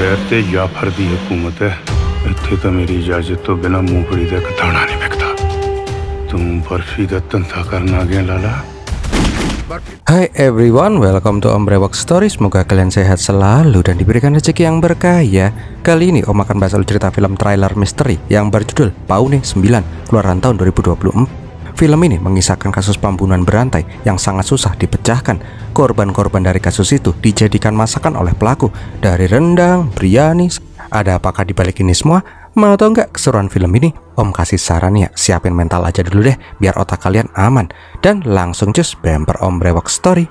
खैर ते जाफर दी हुकूमत है। इत्थे तो मेरी इजाजत तो बिना मूंगफली दा इक दाना नहीं बिकता। तू बर्फी दा धंधा करना आ गया लाला। Hai everyone, welcome to Om Brewok Story. Semoga kalian sehat selalu dan diberikan rezeki yang berkah ya. Kali ini Om akan bahas cerita film trailer misteri yang berjudul Paune 9, keluaran tahun 2024. Film ini mengisahkan kasus pembunuhan berantai yang sangat susah dipecahkan. Korban-korban dari kasus itu dijadikan masakan oleh pelaku, dari rendang, biryani. Ada apakah di balik ini semua? Mau tau nggak keseruan film ini? Om kasih saran ya, siapin mental aja dulu deh, biar otak kalian aman. Dan langsung cus bumper Om Brewok Story.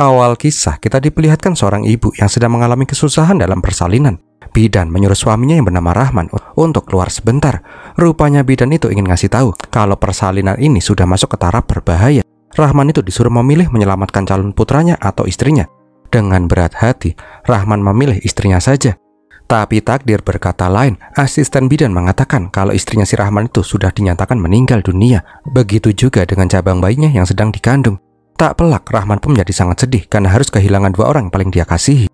Awal kisah kita diperlihatkan seorang ibu yang sedang mengalami kesusahan dalam persalinan. Bidan menyuruh suaminya yang bernama Rahman untuk keluar sebentar. Rupanya bidan itu ingin ngasih tahu kalau persalinan ini sudah masuk ke taraf berbahaya. Rahman itu disuruh memilih menyelamatkan calon putranya atau istrinya. Dengan berat hati, Rahman memilih istrinya saja. Tapi takdir berkata lain. Asisten bidan mengatakan kalau istrinya si Rahman itu sudah dinyatakan meninggal dunia. Begitu juga dengan cabang bayinya yang sedang dikandung. Tak pelak, Rahman pun menjadi sangat sedih karena harus kehilangan dua orang yang paling dia kasihi.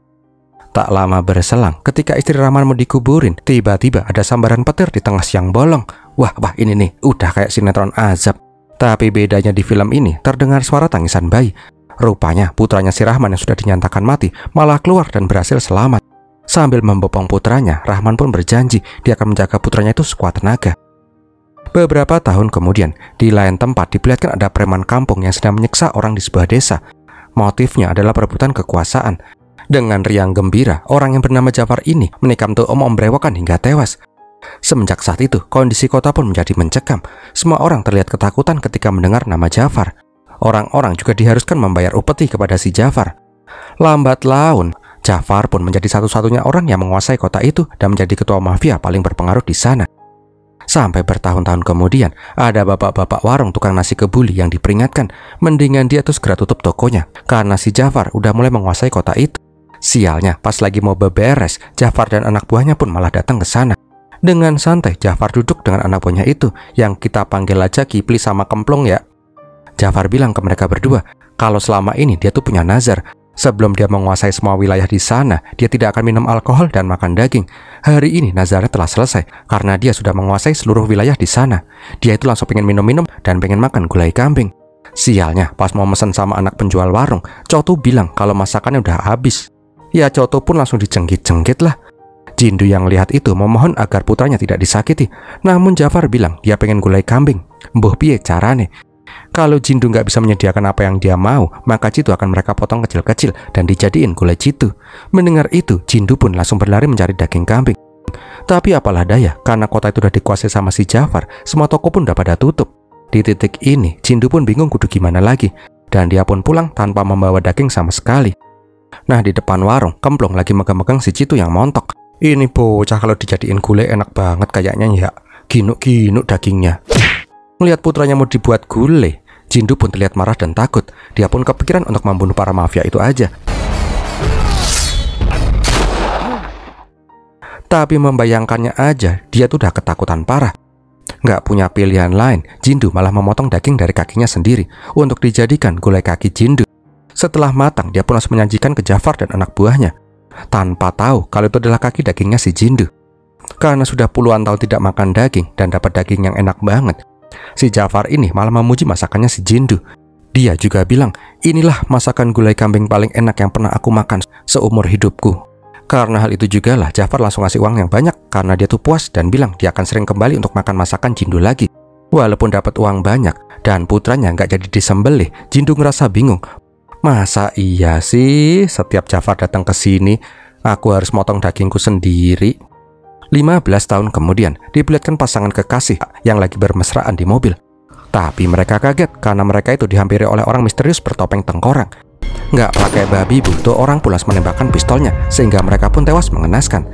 Tak lama berselang, ketika istri Rahman mau dikuburin, tiba-tiba ada sambaran petir di tengah siang bolong. Wah, ini nih, udah kayak sinetron azab. Tapi bedanya di film ini, terdengar suara tangisan bayi. Rupanya, putranya si Rahman yang sudah dinyatakan mati, malah keluar dan berhasil selamat. Sambil membopong putranya, Rahman pun berjanji dia akan menjaga putranya itu sekuat tenaga. Beberapa tahun kemudian, di lain tempat diperlihatkan ada preman kampung yang sedang menyiksa orang di sebuah desa. Motifnya adalah perebutan kekuasaan. Dengan riang gembira, orang yang bernama Jafar ini menikam tuh Om Brewokan hingga tewas. Semenjak saat itu, kondisi kota pun menjadi mencekam. Semua orang terlihat ketakutan ketika mendengar nama Jafar. Orang-orang juga diharuskan membayar upeti kepada si Jafar. Lambat laun, Jafar pun menjadi satu-satunya orang yang menguasai kota itu dan menjadi ketua mafia paling berpengaruh di sana. Sampai bertahun-tahun kemudian, ada bapak-bapak warung tukang nasi kebuli yang diperingatkan mendingan dia tuh segera tutup tokonya karena si Jafar udah mulai menguasai kota itu. Sialnya, pas lagi mau beberes, Jafar dan anak buahnya pun malah datang ke sana. Dengan santai, Jafar duduk dengan anak buahnya itu yang kita panggil aja Kipli sama Kemplung ya. Jafar bilang ke mereka berdua kalau selama ini dia tuh punya nazar. Sebelum dia menguasai semua wilayah di sana, dia tidak akan minum alkohol dan makan daging. Hari ini nazarnya telah selesai karena dia sudah menguasai seluruh wilayah di sana. Dia itu langsung pengen minum-minum dan pengen makan gulai kambing. Sialnya, pas mau mesen sama anak penjual warung, Cotu bilang kalau masakannya udah habis. Ya, Cotu pun langsung dicengkit-cengkit lah. Jindu yang lihat itu memohon agar putranya tidak disakiti. Namun Jafar bilang dia pengen gulai kambing. Mbuh piye carane? Kalau Jindu nggak bisa menyediakan apa yang dia mau, maka Citu akan mereka potong kecil-kecil dan dijadiin gulai Citu. Mendengar itu, Jindu pun langsung berlari mencari daging kambing. Tapi apalah daya, karena kota itu sudah dikuasai sama si Jafar, semua toko pun udah pada tutup. Di titik ini, Jindu pun bingung kudu gimana lagi, dan dia pun pulang tanpa membawa daging sama sekali. Nah, di depan warung, Kemplung lagi megang-megang si Citu yang montok. Ini bocah kalau dijadiin gulai enak banget kayaknya ya, ginuk-ginuk dagingnya. Melihat putranya mau dibuat gulai, Jindu pun terlihat marah dan takut. Dia pun kepikiran untuk membunuh para mafia itu aja. Tapi membayangkannya aja, dia tuh udah ketakutan parah. Nggak punya pilihan lain, Jindu malah memotong daging dari kakinya sendiri untuk dijadikan gulai kaki Jindu. Setelah matang, dia pun langsung menyajikan ke Jafar dan anak buahnya, tanpa tahu kalau itu adalah kaki dagingnya si Jindu. Karena sudah puluhan tahun tidak makan daging dan dapat daging yang enak banget, si Jafar ini malah memuji masakannya si Jindu. Dia juga bilang, inilah masakan gulai kambing paling enak yang pernah aku makan seumur hidupku. Karena hal itu juga lah Jafar langsung ngasih uang yang banyak karena dia tuh puas dan bilang dia akan sering kembali untuk makan masakan Jindu lagi. Walaupun dapat uang banyak dan putranya nggak jadi disembelih, Jindu ngerasa bingung. Masa iya sih setiap Jafar datang ke sini aku harus motong dagingku sendiri? 15 tahun kemudian, diperlihatkan pasangan kekasih yang lagi bermesraan di mobil. Tapi mereka kaget karena mereka itu dihampiri oleh orang misterius bertopeng tengkorak. Nggak pakai babi bu, tuh orang pun langsung menembakkan pistolnya sehingga mereka pun tewas mengenaskan.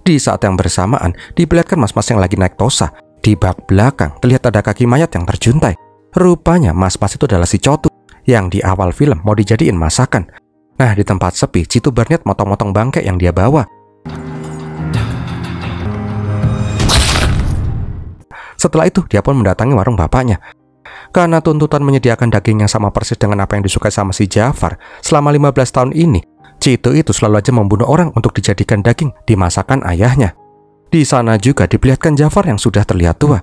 Di saat yang bersamaan, diperlihatkan mas-mas yang lagi naik tosa. Di bak belakang, terlihat ada kaki mayat yang terjuntai. Rupanya mas-mas itu adalah si Cotu yang di awal film mau dijadiin masakan. Nah, di tempat sepi, Citu berniat motong-motong bangkai yang dia bawa. Setelah itu, dia pun mendatangi warung bapaknya. Karena tuntutan menyediakan daging yang sama persis dengan apa yang disukai sama si Jafar, selama 15 tahun ini, Citu itu selalu aja membunuh orang untuk dijadikan daging di masakan ayahnya. Di sana juga diperlihatkan Jafar yang sudah terlihat tua.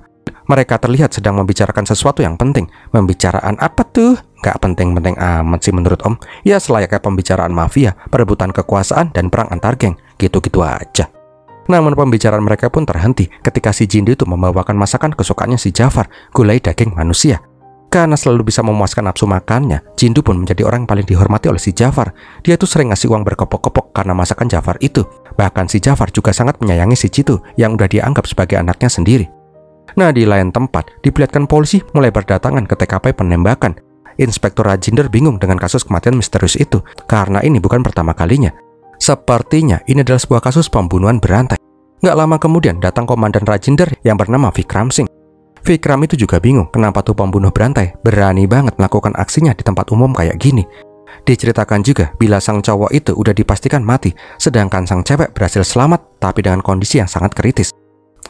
Mereka terlihat sedang membicarakan sesuatu yang penting. Pembicaraan apa tuh? Gak penting-penting amat sih menurut Om. Ya selayaknya pembicaraan mafia, perebutan kekuasaan, dan perang antar geng. Gitu-gitu aja. Namun pembicaraan mereka pun terhenti ketika si Jindu itu membawakan masakan kesukaannya si Jafar, gulai daging manusia. Karena selalu bisa memuaskan nafsu makannya, Jindu pun menjadi orang yang paling dihormati oleh si Jafar. Dia tuh sering ngasih uang berkepok-kepok karena masakan Jafar itu. Bahkan si Jafar juga sangat menyayangi si Citu yang udah dianggap sebagai anaknya sendiri. Nah, di lain tempat, diperlihatkan polisi mulai berdatangan ke TKP penembakan. Inspektur Rajinder bingung dengan kasus kematian misterius itu, karena ini bukan pertama kalinya. Sepertinya ini adalah sebuah kasus pembunuhan berantai. Nggak lama kemudian datang Komandan Rajinder yang bernama Vikram Singh. Vikram itu juga bingung kenapa tuh pembunuh berantai berani banget melakukan aksinya di tempat umum kayak gini. Diceritakan juga bila sang cowok itu udah dipastikan mati, sedangkan sang cewek berhasil selamat tapi dengan kondisi yang sangat kritis.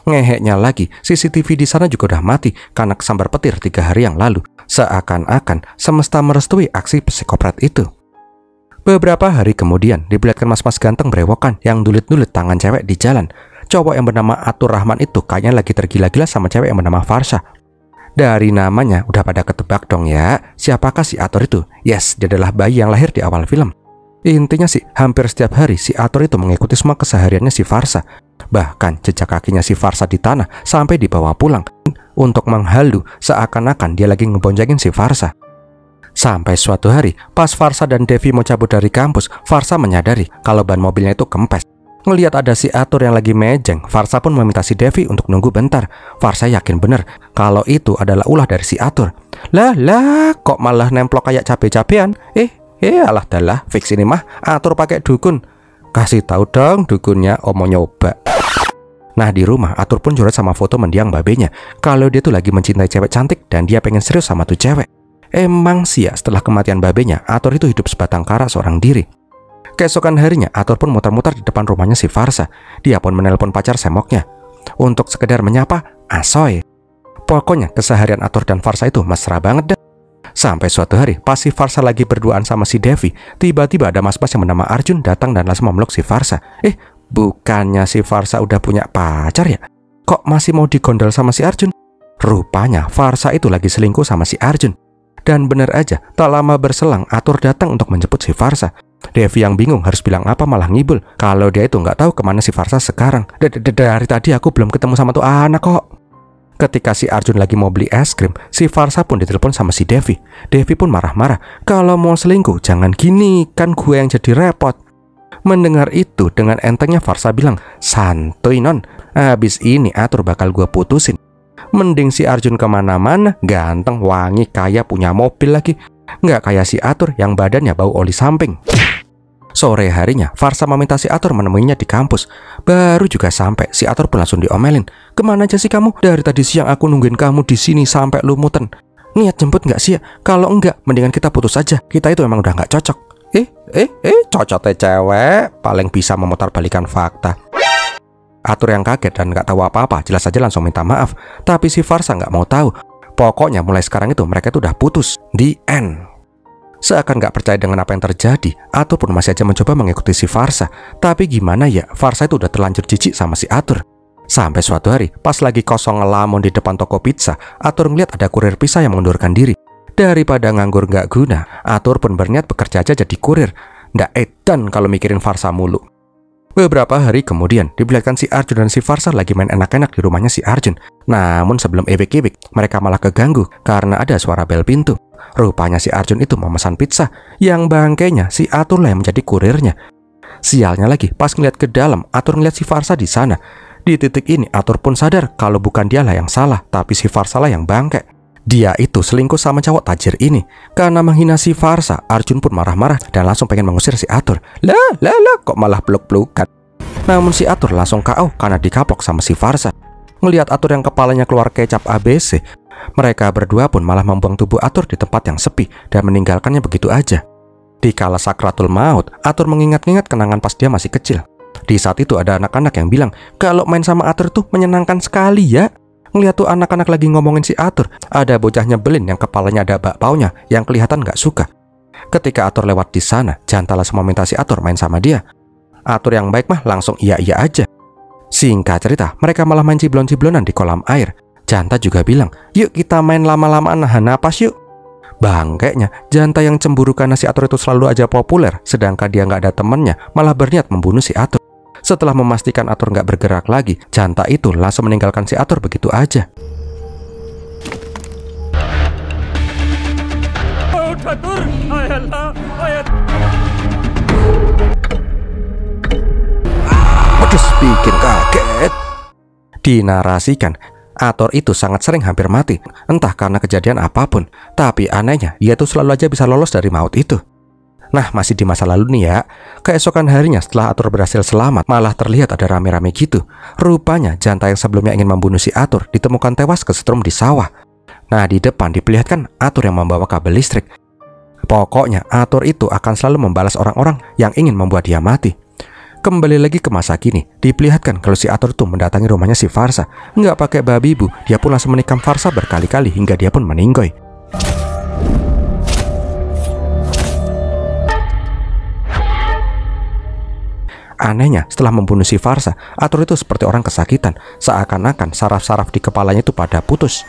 Ngeheknya lagi, CCTV di sana juga udah mati karena kesambar petir 3 hari yang lalu. Seakan-akan semesta merestui aksi psikopat itu. Beberapa hari kemudian diperlihatkan mas-mas ganteng berewokan yang dulit-dulit tangan cewek di jalan. Cowok yang bernama Atur Rahman itu kayaknya lagi tergila-gila sama cewek yang bernama Farsha. Dari namanya udah pada ketebak dong ya, siapakah si Atur itu? Yes, dia adalah bayi yang lahir di awal film. Intinya sih, hampir setiap hari si Atur itu mengikuti semua kesehariannya si Farsha. Bahkan jejak kakinya si Farsha di tanah sampai dibawa pulang untuk menghalu seakan-akan dia lagi ngebonjengin si Farsha. Sampai suatu hari, pas Farsha dan Devi mau cabut dari kampus, Farsha menyadari kalau ban mobilnya itu kempes. Ngelihat ada si Atur yang lagi mejeng, Farsha pun meminta si Devi untuk nunggu bentar. Farsha yakin bener kalau itu adalah ulah dari si Atur. Lah, kok malah nemplok kayak cabe-cabean? Alah dalah, fix ini mah Atur pakai dukun. Kasih tahu dong dukunnya, mau nyoba. Nah, di rumah Atur pun curhat sama foto mendiang babenya kalau dia tuh lagi mencintai cewek cantik dan dia pengen serius sama tuh cewek. Emang sih ya, setelah kematian babenya, Atur itu hidup sebatang kara seorang diri. Keesokan harinya, Atur pun muter-muter di depan rumahnya si Farsha. Dia pun menelpon pacar semoknya untuk sekedar menyapa Asoy. Pokoknya keseharian Atur dan Farsha itu mesra banget dah. Sampai suatu hari, pas si Farsha lagi berduaan sama si Devi, tiba-tiba ada mas-mas yang bernama Arjun datang dan langsung memeluk si Farsha. Bukannya si Farsha udah punya pacar ya? Kok masih mau digondol sama si Arjun? Rupanya Farsha itu lagi selingkuh sama si Arjun. Dan bener aja, tak lama berselang Atur datang untuk menjemput si Farsha. Devi yang bingung harus bilang apa malah ngibul kalau dia itu nggak tahu kemana si Farsha sekarang. Dari tadi aku belum ketemu sama tuh anak kok. Ketika si Arjun lagi mau beli es krim, si Farsha pun ditelepon sama si Devi. Devi pun marah-marah, kalau mau selingkuh jangan gini, kan gue yang jadi repot. Mendengar itu dengan entengnya Farsha bilang, santuy non, abis ini Atur bakal gue putusin. Mending si Arjun kemana-mana, ganteng, wangi, kaya, punya mobil lagi. Nggak kayak si Atur yang badannya bau oli samping. Sore harinya, Farsha meminta si Atur menemuinya di kampus. Baru juga sampai, si Atur pun langsung diomelin. Kemana aja sih kamu? Dari tadi siang aku nungguin kamu di sini sampai lumutan. Niat jemput nggak sih ya? Kalau enggak, mendingan kita putus aja. Kita itu emang udah nggak cocok. Cocoknya cewek paling bisa memutar balikan fakta. Atur yang kaget dan nggak tahu apa-apa, jelas saja langsung minta maaf. Tapi si Farsha nggak mau tahu. Pokoknya mulai sekarang itu mereka itu udah putus. The end. Seakan nggak percaya dengan apa yang terjadi, Atur pun masih aja mencoba mengikuti si Farsha. Tapi gimana ya, Farsha itu udah terlanjur jijik sama si Atur. Sampai suatu hari, pas lagi kosong ngelamun di depan toko pizza, Atur ngeliat ada kurir pizza yang mengundurkan diri. Daripada nganggur nggak guna, Atur pun berniat bekerja aja jadi kurir. Nggak edan kalau mikirin Farsha mulu. Beberapa hari kemudian, diperlihatkan si Arjun dan si Farsha lagi main enak-enak di rumahnya si Arjun. Namun sebelum ebek-ebek, mereka malah keganggu karena ada suara bel pintu. Rupanya si Arjun itu memesan pizza, yang bangkainya si Atur lah yang menjadi kurirnya. Sialnya lagi, pas ngeliat ke dalam, Atur ngeliat si Farsha di sana. Di titik ini, Atur pun sadar kalau bukan dialah yang salah, tapi si Farsha lah yang bangke. Dia itu selingkuh sama cowok tajir ini. Karena menghina si Farsha, Arjun pun marah-marah dan langsung pengen mengusir si Atur. Lah, kok malah peluk-pelukan. Namun si Atur langsung KO karena dikaplok sama si Farsha. Ngelihat Atur yang kepalanya keluar kecap ABC, mereka berdua pun malah membuang tubuh Atur di tempat yang sepi dan meninggalkannya begitu aja. Di kala sakratul maut, Atur mengingat-ingat kenangan pas dia masih kecil. Di saat itu ada anak-anak yang bilang kalau main sama Atur tuh menyenangkan sekali ya. Ngeliat tuh anak-anak lagi ngomongin si Atur, ada bocah nyebelin yang kepalanya ada bakpaunya yang kelihatan gak suka. Ketika Atur lewat di sana, Janta langsung meminta si Atur main sama dia. Atur yang baik mah langsung iya-iya aja. Singkat cerita, mereka malah main ciblon-ciblonan di kolam air. Janta juga bilang, yuk kita main lama-lamaan nahan napas yuk. Bangkeknya, Janta yang cemburu karena si Atur itu selalu aja populer, sedangkan dia nggak ada temennya, malah berniat membunuh si Atur. Setelah memastikan Atur nggak bergerak lagi, Janta itu langsung meninggalkan si Atur begitu aja. Pedes bikin kaget. Dinarasikan, Atur itu sangat sering hampir mati, entah karena kejadian apapun. Tapi anehnya, dia tuh selalu aja bisa lolos dari maut itu. Nah, masih di masa lalu nih ya. Keesokan harinya setelah Atur berhasil selamat, malah terlihat ada rame-rame gitu. Rupanya Janta yang sebelumnya ingin membunuh si Atur ditemukan tewas kesetrum di sawah. Nah, di depan diperlihatkan Atur yang membawa kabel listrik. Pokoknya Atur itu akan selalu membalas orang-orang yang ingin membuat dia mati. Kembali lagi ke masa kini, diperlihatkan kalau si Atur tuh mendatangi rumahnya si Farsa. Nggak pakai babi bu, dia pun langsung menikam Farsa berkali-kali hingga dia pun meninggoy. Anehnya, setelah membunuh si Farsa, Atur itu seperti orang kesakitan, seakan-akan saraf-saraf di kepalanya itu pada putus.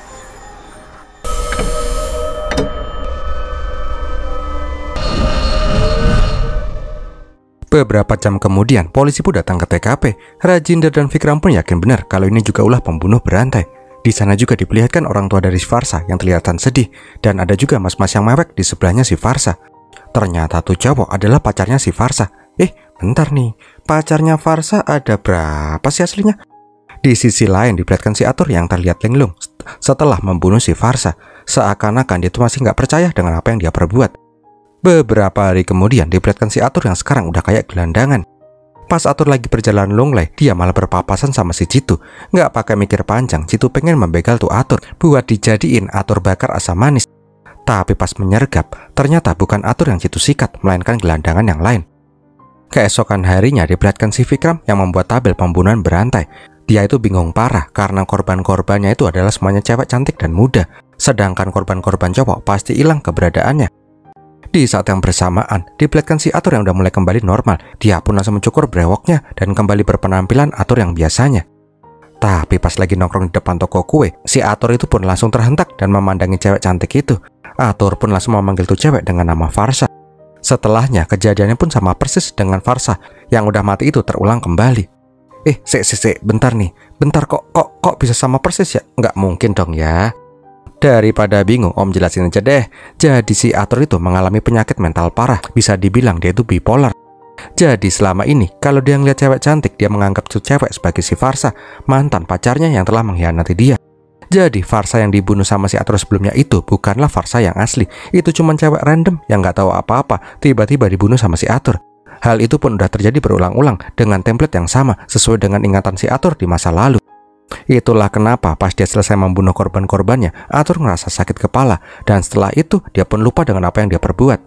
Beberapa jam kemudian, polisi pun datang ke TKP. Rajinder dan Vikram pun yakin benar kalau ini juga ulah pembunuh berantai. Di sana juga diperlihatkan orang tua dari si Farsa yang kelihatan sedih, dan ada juga mas-mas yang mewek di sebelahnya si Farsa. Ternyata tuh cowok adalah pacarnya si Farsa. Bentar nih, pacarnya Farsa ada berapa sih aslinya? Di sisi lain diperlihatkan si Atur yang terlihat linglung setelah membunuh si Farsa, seakan-akan dia tuh masih nggak percaya dengan apa yang dia perbuat. Beberapa hari kemudian diperlihatkan si Atur yang sekarang udah kayak gelandangan. Pas Atur lagi berjalan lunglai, dia malah berpapasan sama si Citu. Nggak pakai mikir panjang, Citu pengen membegal tuh Atur buat dijadiin Atur bakar asam manis. Tapi pas menyergap, ternyata bukan Atur yang Citu sikat, melainkan gelandangan yang lain. Keesokan harinya diperlihatkan si Vikram yang membuat tabel pembunuhan berantai. Dia itu bingung parah karena korban-korbannya itu adalah semuanya cewek cantik dan muda, sedangkan korban-korban cowok pasti hilang keberadaannya. Di saat yang bersamaan, diperlihatkan si Atur yang udah mulai kembali normal. Dia pun langsung mencukur brewoknya dan kembali berpenampilan Atur yang biasanya. Tapi pas lagi nongkrong di depan toko kue, si Atur itu pun langsung terhentak dan memandangi cewek cantik itu. Atur pun langsung memanggil tuh cewek dengan nama Farsa. Setelahnya, kejadiannya pun sama persis dengan Farsa yang udah mati itu terulang kembali. Bentar nih. Bentar kok bisa sama persis ya? Nggak mungkin dong ya. Daripada bingung, Om jelasin aja deh. Jadi si Atur itu mengalami penyakit mental parah. Bisa dibilang dia itu bipolar. Jadi selama ini, kalau dia ngeliat cewek cantik, dia menganggap tuh cewek sebagai si Farsa, mantan pacarnya yang telah mengkhianati dia. Jadi Farsa yang dibunuh sama si Atur sebelumnya itu bukanlah Farsa yang asli. Itu cuma cewek random yang nggak tahu apa-apa, tiba-tiba dibunuh sama si Atur. Hal itu pun udah terjadi berulang-ulang dengan template yang sama sesuai dengan ingatan si Atur di masa lalu. Itulah kenapa pas dia selesai membunuh korban-korbannya, Atur ngerasa sakit kepala, dan setelah itu dia pun lupa dengan apa yang dia perbuat.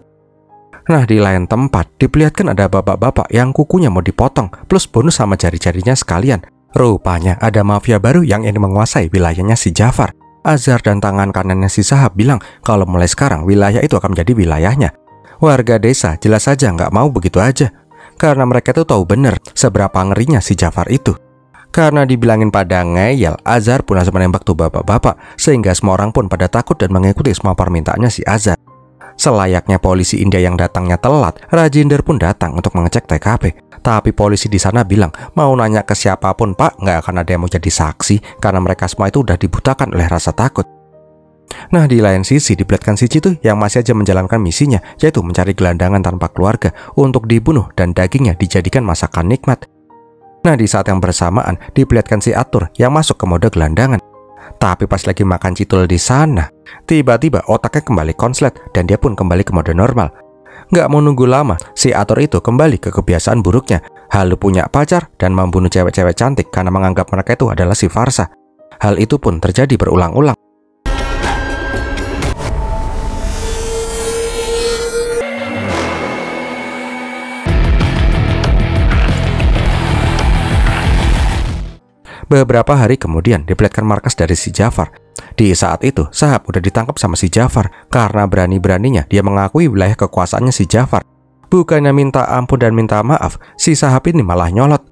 Nah, di lain tempat diperlihatkan ada bapak-bapak yang kukunya mau dipotong, plus bonus sama jari-jarinya sekalian. Rupanya ada mafia baru yang ingin menguasai wilayahnya si Jafar. Azhar dan tangan kanannya si Sahab bilang kalau mulai sekarang wilayah itu akan menjadi wilayahnya. Warga desa jelas saja nggak mau begitu aja, karena mereka tuh tahu bener seberapa ngerinya si Jafar itu. Karena dibilangin pada ngeyel, Azhar pun langsung menembak tuh bapak-bapak, sehingga semua orang pun pada takut dan mengikuti semua permintaannya si Azhar. Selayaknya polisi India yang datangnya telat, Rajinder pun datang untuk mengecek TKP. Tapi polisi di sana bilang, mau nanya ke siapapun pak, nggak akan ada yang mau jadi saksi, karena mereka semua itu udah dibutakan oleh rasa takut. Nah, di lain sisi diperlihatkan si Citu yang masih aja menjalankan misinya, yaitu mencari gelandangan tanpa keluarga untuk dibunuh dan dagingnya dijadikan masakan nikmat. Nah, di saat yang bersamaan diperlihatkan si Atur yang masuk ke mode gelandangan. Tapi pas lagi makan citul di sana, tiba-tiba otaknya kembali konslet dan dia pun kembali ke mode normal. Nggak mau nunggu lama, si Atur itu kembali ke kebiasaan buruknya, halu punya pacar dan membunuh cewek-cewek cantik karena menganggap mereka itu adalah si Farsa. Hal itu pun terjadi berulang-ulang. Beberapa hari kemudian diperlihatkan markas dari si Jafar. Di saat itu, Shahab udah ditangkap sama si Jafar karena berani-beraninya dia mengakui wilayah kekuasaannya si Jafar. Bukannya minta ampun dan minta maaf, si Shahab ini malah nyolot.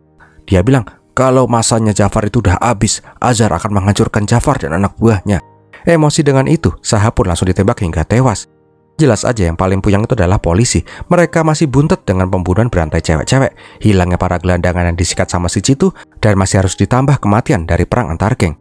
Dia bilang, kalau masanya Jafar itu udah habis, Azhar akan menghancurkan Jafar dan anak buahnya. Emosi dengan itu, Shahab pun langsung ditembak hingga tewas. Jelas aja yang paling puyeng itu adalah polisi. Mereka masih buntet dengan pembunuhan berantai cewek-cewek, hilangnya para gelandangan yang disikat sama si Citu, dan masih harus ditambah kematian dari perang antar geng.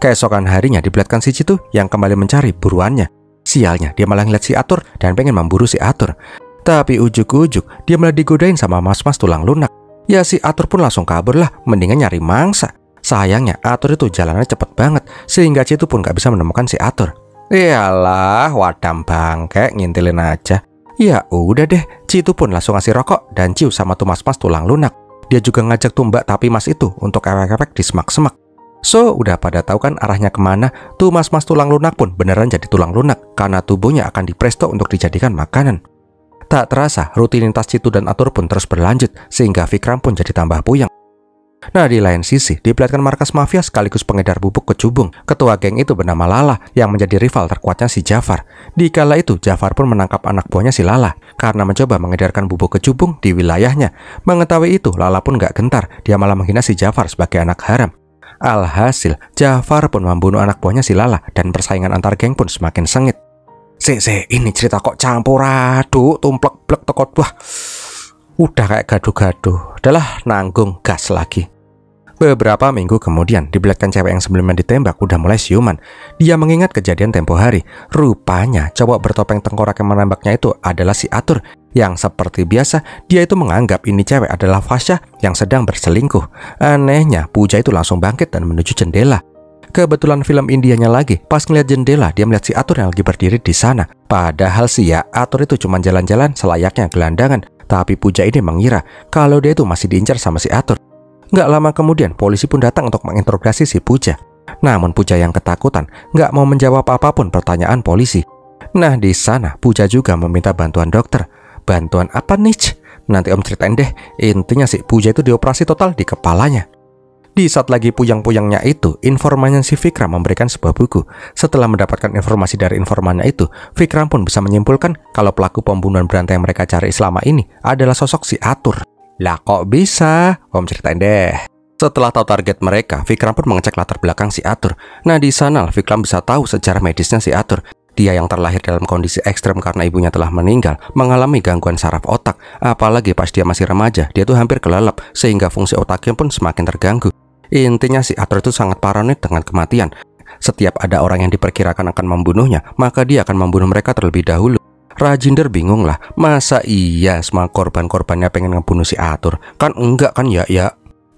Keesokan harinya diperlihatkan si Citu yang kembali mencari buruannya. Sialnya, dia malah ngeliat si Atur dan pengen memburu si Atur. Tapi ujuk-ujuk, dia malah digodain sama mas-mas tulang lunak. Ya si Atur pun langsung kabur lah, mendingan nyari mangsa. Sayangnya, Atur itu jalannya cepet banget, sehingga Citu pun gak bisa menemukan si Atur. Yalah, wadam bangke, ngintilin aja. Ya udah deh, Citu pun langsung ngasih rokok dan ciu sama tuh mas-mas tulang lunak. Dia juga ngajak tuh mbak tapi mas itu untuk ewek-ewek di semak-semak. So, udah pada tahu kan arahnya kemana? Tuh mas-mas tulang lunak pun beneran jadi tulang lunak karena tubuhnya akan dipresto untuk dijadikan makanan. Tak terasa, rutinitas Citu dan Atur pun terus berlanjut sehingga Vikram pun jadi tambah puyeng. Nah, di lain sisi, diperlihatkan markas mafia sekaligus pengedar bubuk kecubung. Ketua geng itu bernama Lala yang menjadi rival terkuatnya si Jafar. Di kala itu, Jafar pun menangkap anak buahnya si Lala karena mencoba mengedarkan bubuk kecubung di wilayahnya. Mengetahui itu, Lala pun gak gentar. Dia malah menghina si Jafar sebagai anak haram. Alhasil, Jafar pun membunuh anak buahnya si Lala dan persaingan antar geng pun semakin sengit. Ini cerita kok campur aduk, tumplek-plek tekot. Wah, udah kayak gaduh-gaduh. Udahlah, nanggung gas lagi. Beberapa minggu kemudian, diperlihatkan cewek yang sebelumnya ditembak udah mulai siuman. Dia mengingat kejadian tempo hari. Rupanya, cowok bertopeng tengkorak yang menembaknya itu adalah si Atur. Yang seperti biasa, dia itu menganggap ini cewek adalah Fasya yang sedang berselingkuh. Anehnya, Puja itu langsung bangkit dan menuju jendela. Kebetulan film Indianya lagi, pas ngeliat jendela, dia melihat si Atur yang lagi berdiri di sana. Padahal sih ya, Atur itu cuma jalan-jalan selayaknya gelandangan. Tapi Puja ini mengira kalau dia itu masih diincar sama si Atur. Nggak lama kemudian, polisi pun datang untuk menginterogasi si Puja. Namun Puja yang ketakutan, nggak mau menjawab apapun pertanyaan polisi. Nah, di sana Puja juga meminta bantuan dokter. Bantuan apa nih? Nanti om ceritain deh. Intinya si Puja itu dioperasi total di kepalanya. Di saat lagi puyang-puyangnya itu, informannya si Vikram memberikan sebuah buku. Setelah mendapatkan informasi dari informannya itu, Vikram pun bisa menyimpulkan kalau pelaku pembunuhan berantai yang mereka cari selama ini adalah sosok si Atur. Lah kok bisa? Om ceritain deh. Setelah tahu target mereka, Vikram pun mengecek latar belakang si Atur. Nah, di sana Vikram bisa tahu sejarah medisnya si Atur. Dia yang terlahir dalam kondisi ekstrem karena ibunya telah meninggal, mengalami gangguan saraf otak. Apalagi pas dia masih remaja, dia tuh hampir kelelep, sehingga fungsi otaknya pun semakin terganggu. Intinya si Atur itu sangat paranoid dengan kematian. Setiap ada orang yang diperkirakan akan membunuhnya, maka dia akan membunuh mereka terlebih dahulu. Rajinder bingung lah, masa iya semua korban-korbannya pengen ngebunuh si Atur? Kan enggak kan ya?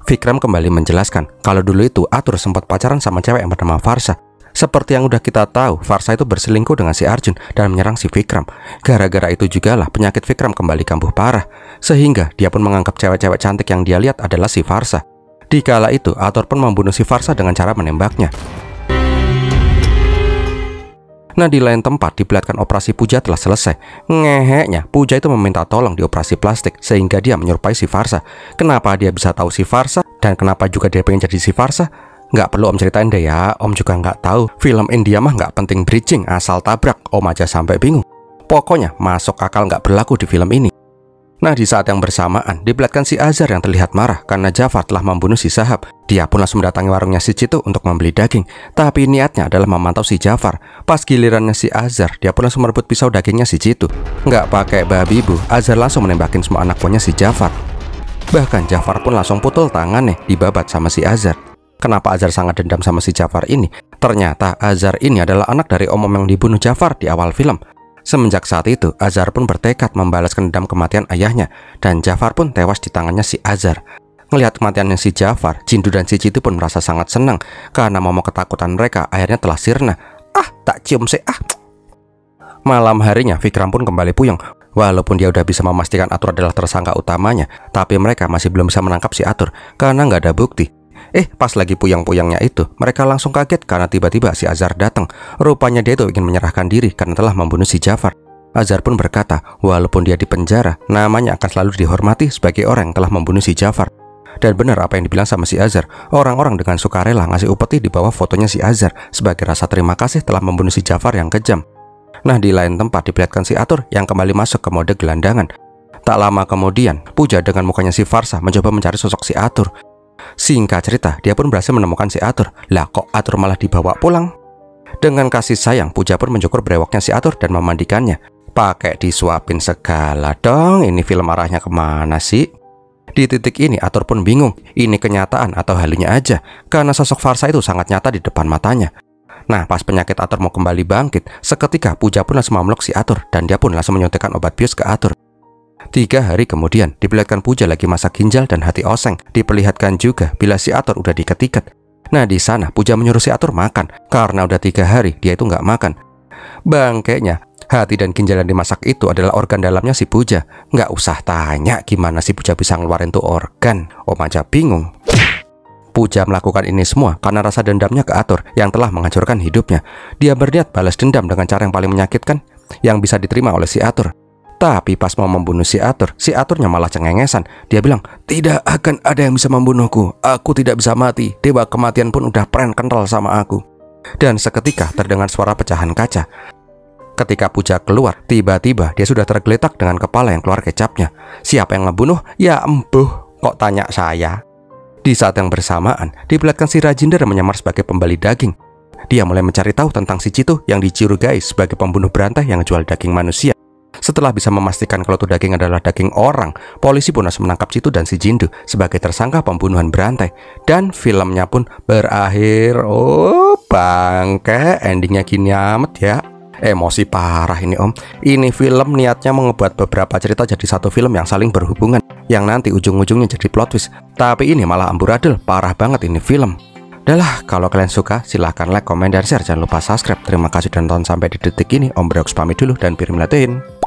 Vikram kembali menjelaskan kalau dulu itu Atur sempat pacaran sama cewek yang bernama Farsa. Seperti yang udah kita tahu, Farsa itu berselingkuh dengan si Arjun dan menyerang si Vikram. Gara-gara itu juga lah penyakit Vikram kembali kambuh parah, sehingga dia pun menganggap cewek-cewek cantik yang dia lihat adalah si Farsa. Di kala itu, Atur pun membunuh si Farsa dengan cara menembaknya. Nah, di lain tempat diperlihatkan operasi Puja telah selesai. Ngeheknya, Puja itu meminta tolong di operasi plastik sehingga dia menyerupai si Farsa. Kenapa dia bisa tahu si Farsa dan kenapa juga dia pengen jadi si Farsa? Nggak perlu om ceritain deh ya, om juga nggak tahu. Film India mah nggak penting bridging, asal tabrak, om aja sampai bingung. Pokoknya masuk akal nggak berlaku di film ini. Nah, di saat yang bersamaan, diperlihatkan si Azhar yang terlihat marah karena Jafar telah membunuh si Shahab. Dia pun langsung mendatangi warungnya si Citu untuk membeli daging. Tapi niatnya adalah memantau si Jafar. Pas gilirannya si Azhar, dia pun langsung merebut pisau dagingnya si Citu. Nggak pakai babi bu, Azhar langsung menembakin semua anak buahnya si Jafar. Bahkan Jafar pun langsung putul tangannya, dibabat sama si Azhar. Kenapa Azhar sangat dendam sama si Jafar ini? Ternyata Azhar ini adalah anak dari om-om yang dibunuh Jafar di awal film. Semenjak saat itu, Azhar pun bertekad membalaskan dendam kematian ayahnya, dan Jafar pun tewas di tangannya si Azhar. Ngelihat kematiannya si Jafar, Jindu dan si Citu pun merasa sangat senang karena momok ketakutan mereka akhirnya telah sirna. Tak cium sih. Malam harinya, Vikram pun kembali puyeng. Walaupun dia udah bisa memastikan Atur adalah tersangka utamanya, tapi mereka masih belum bisa menangkap si Atur karena nggak ada bukti. Pas lagi puyang-puyangnya itu, mereka langsung kaget karena tiba-tiba si Azhar datang. Rupanya dia itu ingin menyerahkan diri karena telah membunuh si Jafar. Azhar pun berkata, walaupun dia di penjara, namanya akan selalu dihormati sebagai orang yang telah membunuh si Jafar. Dan benar apa yang dibilang sama si Azhar, orang-orang dengan sukarela ngasih upeti di bawah fotonya si Azhar sebagai rasa terima kasih telah membunuh si Jafar yang kejam. Nah, di lain tempat diperlihatkan si Atur yang kembali masuk ke mode gelandangan. Tak lama kemudian, Puja dengan mukanya si Farsa mencoba mencari sosok si Atur. Singkat cerita, dia pun berhasil menemukan si Atur. Lah kok Atur malah dibawa pulang? Dengan kasih sayang, Puja pun mencukur brewoknya si Atur dan memandikannya. Pakai disuapin segala dong, ini film arahnya kemana sih? Di titik ini Atur pun bingung, ini kenyataan atau halunya aja, karena sosok Farsa itu sangat nyata di depan matanya. Nah, pas penyakit Atur mau kembali bangkit, seketika Puja pun langsung memeluk si Atur dan dia pun langsung menyuntikkan obat bius ke Atur. 3 hari kemudian, diperlihatkan Puja lagi masak ginjal dan hati oseng. Diperlihatkan juga bila si Atur udah diket-iket. Nah, di sana Puja menyuruh si Atur makan, karena udah 3 hari dia itu nggak makan. Bangkainya, hati dan ginjal yang dimasak itu adalah organ dalamnya si Puja. Nggak usah tanya gimana si Puja bisa ngeluarin tuh organ. Om aja bingung. Puja melakukan ini semua karena rasa dendamnya ke Atur yang telah menghancurkan hidupnya. Dia berniat balas dendam dengan cara yang paling menyakitkan yang bisa diterima oleh si Atur. Tapi pas mau membunuh si Aturnya malah cengengesan. Dia bilang, tidak akan ada yang bisa membunuhku. Aku tidak bisa mati. Dewa kematian pun udah prank kental sama aku. Dan seketika terdengar suara pecahan kaca. Ketika Puja keluar, tiba-tiba dia sudah tergeletak dengan kepala yang keluar kecapnya. Siapa yang ngebunuh? Ya embuh, kok tanya saya? Di saat yang bersamaan, diperlihatkan si Rajinder menyamar sebagai pembeli daging. Dia mulai mencari tahu tentang si Citu yang dicurigai sebagai pembunuh berantai yang jual daging manusia. Setelah bisa memastikan kalau itu daging adalah daging orang, polisi pun harus menangkap Citu dan si Jindu sebagai tersangka pembunuhan berantai. Dan filmnya pun berakhir. Oh, bangke, endingnya gini amat ya. Emosi parah ini om. Ini film niatnya mau ngebuat beberapa cerita jadi satu film yang saling berhubungan, yang nanti ujung-ujungnya jadi plot twist. Tapi ini malah amburadul, parah banget ini film. Udahlah, kalau kalian suka silahkan like, komen, dan share. Jangan lupa subscribe. Terima kasih dan tonton sampai di detik ini. Om Brox pamit dulu dan Pirmlatin.